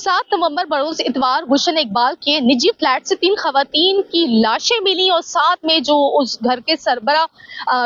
7 नवंबर बरोज इतवार गुलशन इकबाल के निजी फ्लैट से 3 खवातीन की लाशें मिली और साथ में जो उस घर के सरबरा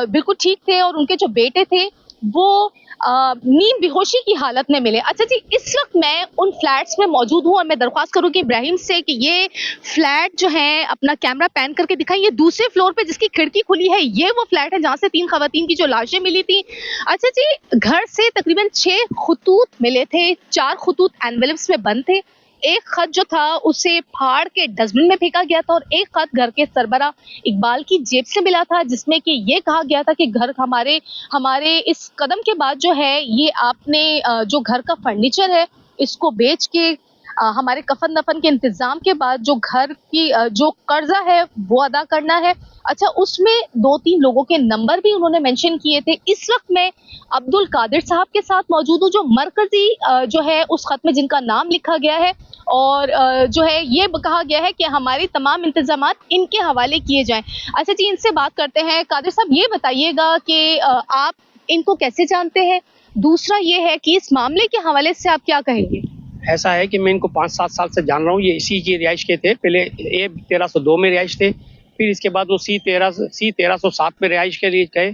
बिल्कुल ठीक थे और उनके जो बेटे थे वो नींद बेहोशी की हालत में मिले। अच्छा जी, इस वक्त मैं उन फ्लैट्स में मौजूद हूँ और मैं दरख्वास्त करूँगी इब्राहिम से कि ये फ्लैट जो है अपना कैमरा पैन करके दिखाएं। ये दूसरे फ्लोर पे जिसकी खिड़की खुली है ये वो फ्लैट है जहाँ से 3 खवातीन की जो लाशें मिली थी। अच्छा जी, घर से तकरीबन 6 खतूत मिले थे, 4 खतूत एनवेलप्स में बंद थे, एक खत जो था उसे फाड़ के डस्टबिन में फेंका गया था और एक खत घर के सरबरा इकबाल की जेब से मिला था जिसमें कि ये कहा गया था कि घर हमारे हमारे इस कदम के बाद जो है ये आपने जो घर का फर्नीचर है इसको बेच के हमारे कफन दफन के इंतजाम के बाद जो घर की जो कर्जा है वो अदा करना है। अच्छा, उसमें 2-3 लोगों के नंबर भी उन्होंने मेंशन किए थे। इस वक्त मैं अब्दुल कादिर साहब के साथ मौजूद हूँ जो मरकजी जो है उस खत में जिनका नाम लिखा गया है और जो है ये कहा गया है कि हमारी तमाम इंतजामात इनके हवाले किए जाएं। अच्छा जी, इनसे बात करते हैं। कादिर साहब, ये बताइएगा कि आप इनको कैसे जानते हैं, दूसरा ये है कि इस मामले के हवाले से आप क्या कहेंगे? ऐसा है कि मैं इनको 5-7 साल से जान रहा हूँ। ये इसी की रिहाइश के थे। पहले ए 1302 में रिहाइश थे, फिर इसके बाद वो सी 1307 में रिहाइश के लिए गए,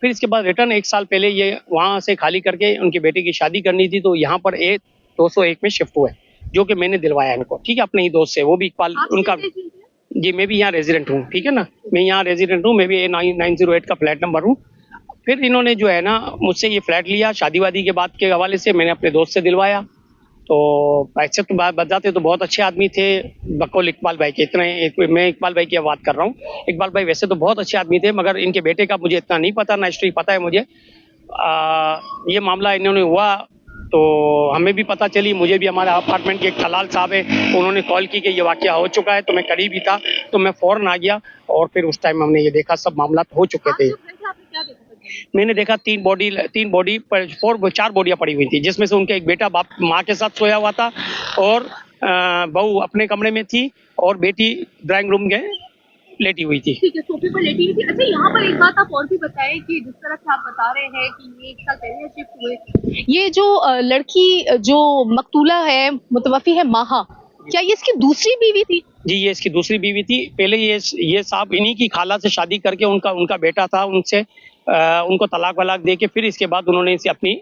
फिर इसके बाद रिटर्न 1 साल पहले ये वहाँ से खाली करके उनके बेटे की शादी करनी थी तो यहाँ पर ए 201 में शिफ्ट हुए, जो कि मैंने दिलवाया इनको। ठीक है, अपने ही दोस्त से, वो भी इकबाल उनका। जी, मैं भी यहाँ रेजिडेंट हूँ। ठीक है ना, मैं यहाँ रेजिडेंट हूँ, मैं भी A908 का फ्लैट नंबर हूँ। फिर इन्होंने जो है ना मुझसे ये फ्लैट लिया, शादी वादी के बाद के हवाले से मैंने अपने दोस्त से दिलवाया। तो पैसे तो बताते तो बहुत अच्छे आदमी थे बकौल इकबाल भाई के। इतने मैं इकबाल भाई की बात कर रहा हूँ। इकबाल भाई वैसे तो बहुत अच्छे आदमी थे, मगर इनके बेटे का मुझे इतना नहीं पता, ना हिस्ट्री पता है मुझे। ये मामला इन्होंने हुआ तो हमें भी पता चली, मुझे भी। हमारे अपार्टमेंट के एक खलाल साहब है, उन्होंने कॉल की कि ये वाकया हो चुका है, तो मैं करीब ही था तो मैं फौरन आ गया और फिर उस टाइम हमने ये देखा सब मामला हो चुके थे। मैंने देखा 4 बोडियां पड़ी हुई थी, जिसमें से उनका एक बेटा बाप माँ के साथ सोया हुआ था और बहू अपने कमरे में थी और बेटी ड्राइंग रूम में लेटी हुई थी। ठीक है, सोफे पर लेटी हुई थी। अच्छा, यहाँ पर एक बात आप और भी बताएं कि जिस तरह से आप बता रहे हैं कि ये 1 साल पहले शिफ्ट हुए, ये जो लड़की जो मकतूला है, मुतवफ़ी है माहा, क्या ये इसकी दूसरी बीवी थी? जी, ये इसकी दूसरी बीवी थी। पहले ये साहब इन्हीं की खाला से शादी करके उनका बेटा था, उनसे उनको तलाक वलाक दे के फिर इसके बाद उन्होंने इसे अपनी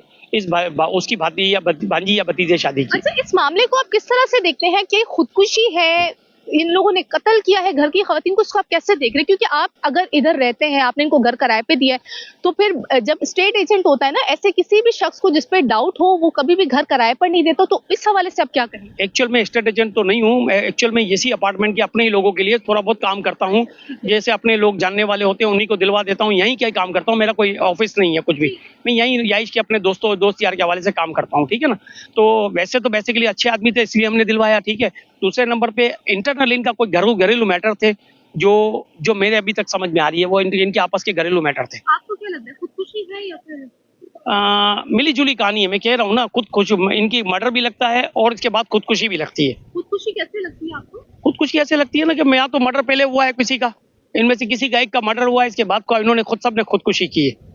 उसकी भांजी या भतीजे से शादी की। अच्छा, इस मामले को आप किस तरह से देखते हैं कि खुदकुशी है, इन लोगों ने कत्ल किया है घर की खवातीन को, उसको आप कैसे देख रहे हैं? क्योंकि आप अगर इधर रहते हैं, आपने इनको घर किराए पे दिया है, तो फिर जब स्टेट एजेंट होता है ना, ऐसे किसी भी शख्स को जिस पे डाउट हो वो कभी भी घर किराए पर नहीं देता, तो इस हवाले से आप क्या कहेंगे? एक्चुअल में स्टेट एजेंट तो नहीं हूँ मैं, एक्चुअल में इसी अपार्टमेंट के अपने ही लोगों के लिए थोड़ा बहुत काम करता हूँ। जैसे अपने लोग जानने वाले होते हैं उन्हीं को दिलवा देता हूँ, यहीं क्या काम करता हूँ। मेरा कोई ऑफिस नहीं है कुछ भी, मैं यहीं रिहाइश के अपने दोस्त यार के हवाले से काम करता हूँ। ठीक है ना, तो वैसे तो बेसिकली अच्छे आदमी थे इसलिए हमने दिलवाया। ठीक है, दूसरे नंबर पे इंटरनल इनका कोई घरेलू मैटर थे जो मेरे अभी तक समझ में आ रही है, वो इनके आपस के घरेलू मैटर थे। आपको क्या लगता है, खुदकुशी है या फिर मिली जुली कहानी है? मैं कह रहा हूँ ना, इनकी मर्डर भी लगता है और इसके बाद खुदकुशी भी लगती है। खुदकुशी कैसे लगती है आपको? खुदकुशी ऐसे लगती है ना कि या तो मर्डर पहले हुआ है किसी का, इनमें से किसी का एक का मर्डर हुआ है, इसके बाद को इन्होंने सबने खुदकुशी की है।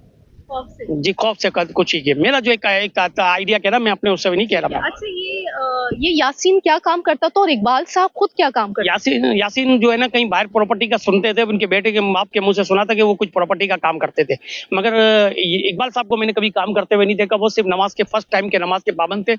जी, खौफ से खुदकुशी की। मेरा जो एक आइडिया कह रहा, मैं अपने उससे भी नहीं कह रहा। अच्छा, ये यासीन क्या काम करता था और इकबाल साहब खुद क्या काम करते? यासीन जो है ना कहीं बाहर प्रॉपर्टी का सुनते थे, उनके बेटे के बाप के मुंह से सुना था कि वो कुछ प्रॉपर्टी का काम करते थे, मगर इकबाल साहब को मैंने कभी काम करते हुए नहीं देखा। वो सिर्फ नमाज के फर्स्ट टाइम के नमाज के पाबंद थे,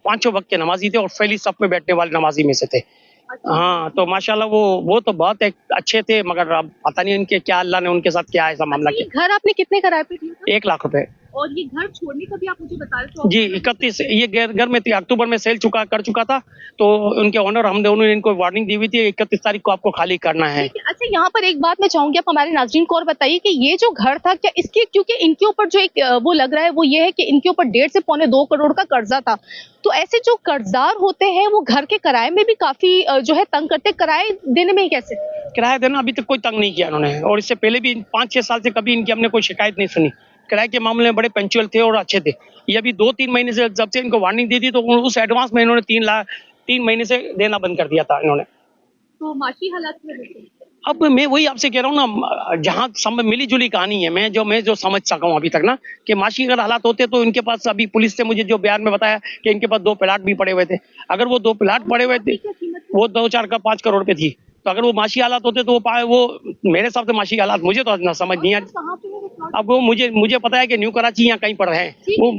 5 वक्त के नमाजी थे और फैली सफ में बैठने वाले नमाजी में से थे। हाँ, तो माशाल्लाह वो तो बहुत अच्छे थे, मगर अब पता नहीं इनके क्या, अल्लाह ने उनके साथ क्या ऐसा मामला किया। घर आपने कितने किराए पे दिया था? 1 लाख रुपए। और ये घर छोड़ने का भी आप मुझे बता रहे थे? जी, 31 ये घर में अक्टूबर में सेल कर चुका था, तो उनके ऑनर उन्होंने इनको वार्निंग दी हुई थी 31 तारीख को आपको खाली करना है। अच्छा, यहाँ पर एक बात मैं चाहूंगी, आप हमारे नाज़रीन को और बताइए कि ये जो घर था, क्या इसके, क्योंकि इनके ऊपर जो एक वो लग रहा है वो ये है कि इनके ऊपर 1.5 से पौने 2 करोड़ का कर्जा था, तो ऐसे जो कर्जदार होते हैं वो घर के किराए में भी काफी जो है तंग करते, किराए देने में ही कैसे? किराया देना अभी तक कोई तंग नहीं किया इन्होंने, और इससे पहले भी 5-6 साल से कभी इनकी हमने कोई शिकायत नहीं सुनी। किराए के मामले में बड़े पंचुअल थे और अच्छे थे। ये अभी 2-3 महीने से जब से इनको वार्निंग दी थी तो उस एडवांस में इन्होंने 3 महीने से देना बंद कर दिया था इन्होंने। तो माशी हालात में अब मैं वही आपसे कह रहा हूँ ना, जहाँ मिली जुली कहानी है, मैं जो समझ सका हूँ अभी तक ना, कि माशी अगर हालात होते तो इनके पास, अभी पुलिस से मुझे जो बयान में बताया कि इनके पास 2 प्लाट भी पड़े हुए थे। अगर वो 2 प्लाट पड़े हुए थे, वो 2-4 का 5 करोड़ रुपए थी। तो अगर वो माशी हालात होते तो वो मेरे हिसाब से माशी हालात मुझे तो ना समझ नहीं आती। अब वो मुझे पता है कि न्यू कराची या कहीं पर है वो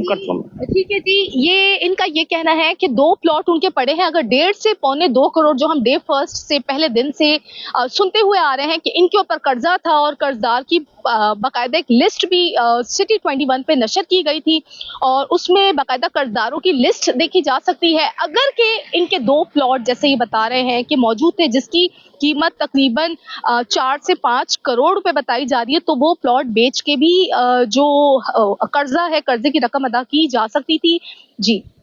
ठीक है जी, ये इनका ये कहना है कि 2 प्लॉट उनके पड़े हैं। अगर 1.5 से पौने 2 करोड़ जो हम डे फर्स्ट से पहले दिन से सुनते हुए आ रहे हैं कि इनके ऊपर कर्जा था और कर्जदार की बाकायदा एक लिस्ट भी सिटी 21 पे नशर की गई थी और उसमें बाकायदा कर्जदारों की लिस्ट देखी जा सकती है। अगर के इनके 2 प्लॉट जैसे ये बता रहे हैं कि मौजूद थे, जिसकी कीमत तकरीबन 4 से 5 करोड़ रुपए बताई जा रही है, तो वो प्लॉट बेच के भी जो कर्जा है, कर्जे की रकम अदा की जा सकती थी। जी।